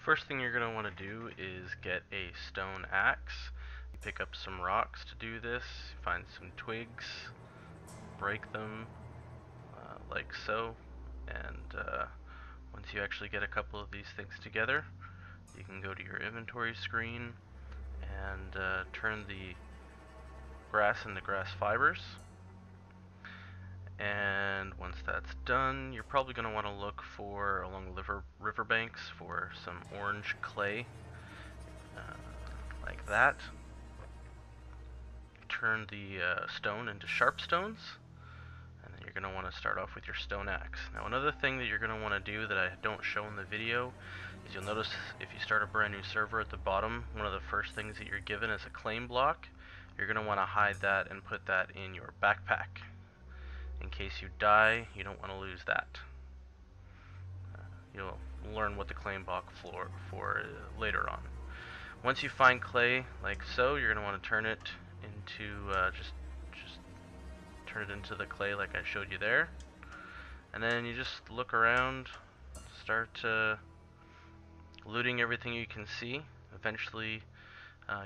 First thing you're going to want to do is get a stone axe. Pick up some rocks to do this, find some twigs, break them like so, and once you actually get a couple of these things together, you can go to your inventory screen and turn the grass into grass fibers. And once that's done, you're probably going to want to look for along river banks for some orange clay, like that. Turn the stone into sharp stones, and then you're going to want to start off with your stone axe. Now another thing that you're going to want to do that I don't show in the video is you'll notice if you start a brand new server at the bottom, one of the first things that you're given is a claim block. You're going to want to hide that and put that in your backpack. In case you die, you don't want to lose that. You'll learn what the claim block for later on. Once you find clay like so, you're going to want to turn it into just turn it into the clay like I showed you there, and then you just look around, start looting everything you can see. Eventually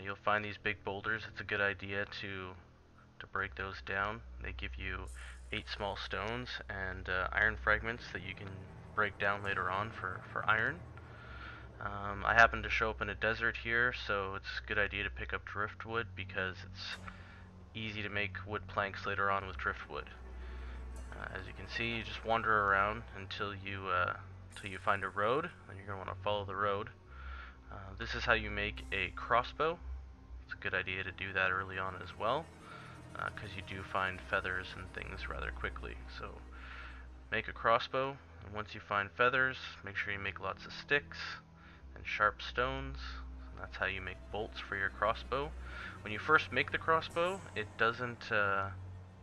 you'll find these big boulders. It's a good idea to break those down. They give you 8 small stones and iron fragments that you can break down later on for iron. I happen to show up in a desert here, so it's a good idea to pick up driftwood because it's easy to make wood planks later on with driftwood. As you can see, you just wander around until you find a road, and you're going to want to follow the road. This is how you make a crossbow. It's a good idea to do that early on as well, because you do find feathers and things rather quickly. So make a crossbow, and once you find feathers, make sure you make lots of sticks and sharp stones. And that's how you make bolts for your crossbow. When you first make the crossbow, it doesn't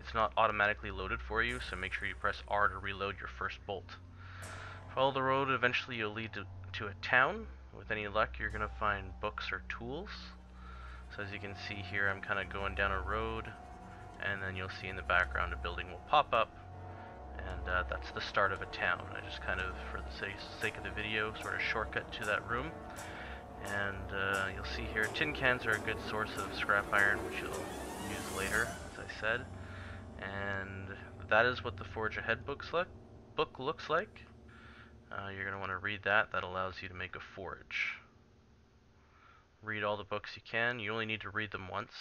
it's not automatically loaded for you, so make sure you press R to reload your first bolt. Follow the road. Eventually you'll lead to a town. With any luck, you're going to find books or tools. So as you can see here, I'm kind of going down a road, and then you'll see in the background a building will pop up, and that's the start of a town. I just kind of, for the sake of the video, sort of shortcut to that room. And you'll see here, tin cans are a good source of scrap iron, which you'll use later, as I said. And that is what the Forge Ahead book looks like. You're going to want to read that. That allows you to make a forge. Read all the books you can. You only need to read them once.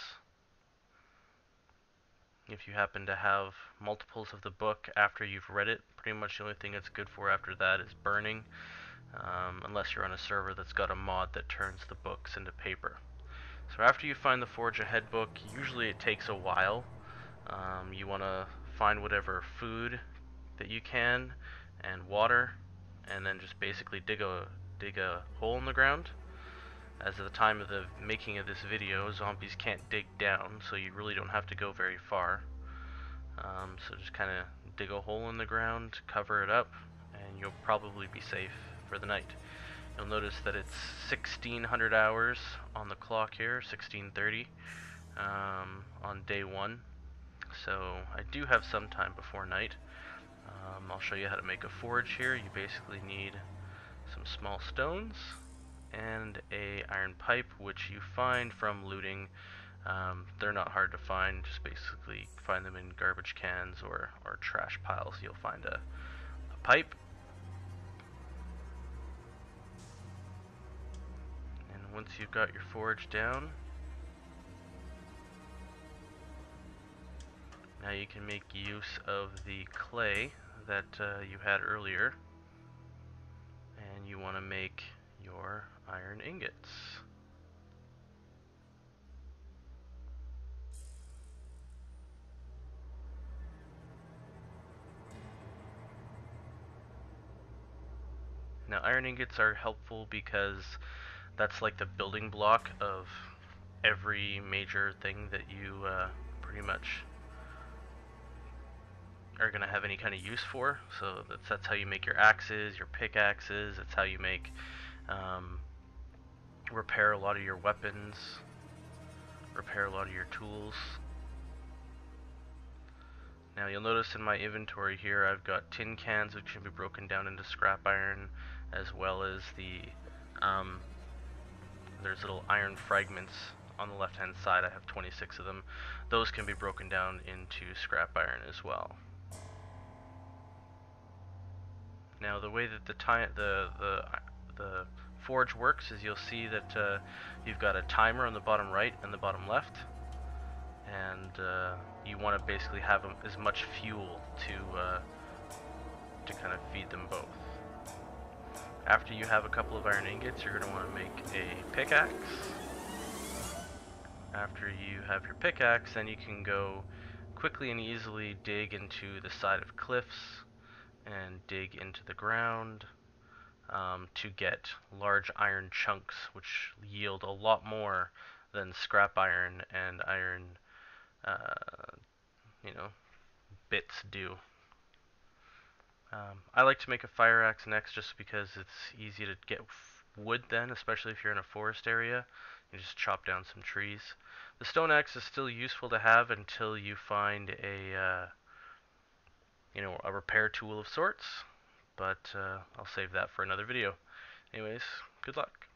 If you happen to have multiples of the book after you've read it, pretty much the only thing it's good for after that is burning. Unless you're on a server that's got a mod that turns the books into paper. So after you find the Forge Ahead book, usually it takes a while. You want to find whatever food that you can and water, and then just basically dig a hole in the ground. As of the time of the making of this video, zombies can't dig down, so you really don't have to go very far. So just kind of dig a hole in the ground, cover it up, and you'll probably be safe for the night. You'll notice that it's 1600 hours on the clock here, 1630 on day 1. So I do have some time before night. I'll show you how to make a forge here. You basically need some small stones and a iron pipe, which you find from looting. They're not hard to find. Just basically find them in garbage cans or trash piles. You'll find a pipe. And once you've got your forge down, now you can make use of the clay that you had earlier, and you want to make your iron ingots. Now iron ingots are helpful because that's like the building block of every major thing that you pretty much are going to have any kind of use for. So that's how you make your axes, your pickaxes. It's how you make repair a lot of your weapons, repair a lot of your tools. Now you'll notice in my inventory here I've got tin cans which can be broken down into scrap iron, as well as the Um, there's little iron fragments on the left hand side. I have 26 of them. Those can be broken down into scrap iron as well. Now the way that the forge works is you'll see that you've got a timer on the bottom right and the bottom left, and you want to basically have as much fuel to kind of feed them both. After you have a couple of iron ingots, you're going to want to make a pickaxe. After you have your pickaxe, then you can go quickly and easily dig into the side of cliffs and dig into the ground to get large iron chunks, which yield a lot more than scrap iron and iron, uh, you know, bits do. I like to make a fire axe next just because it's easy to get wood then, especially if you're in a forest area. You just chop down some trees. The stone axe is still useful to have until you find a repair tool of sorts, but I'll save that for another video. Anyways, good luck.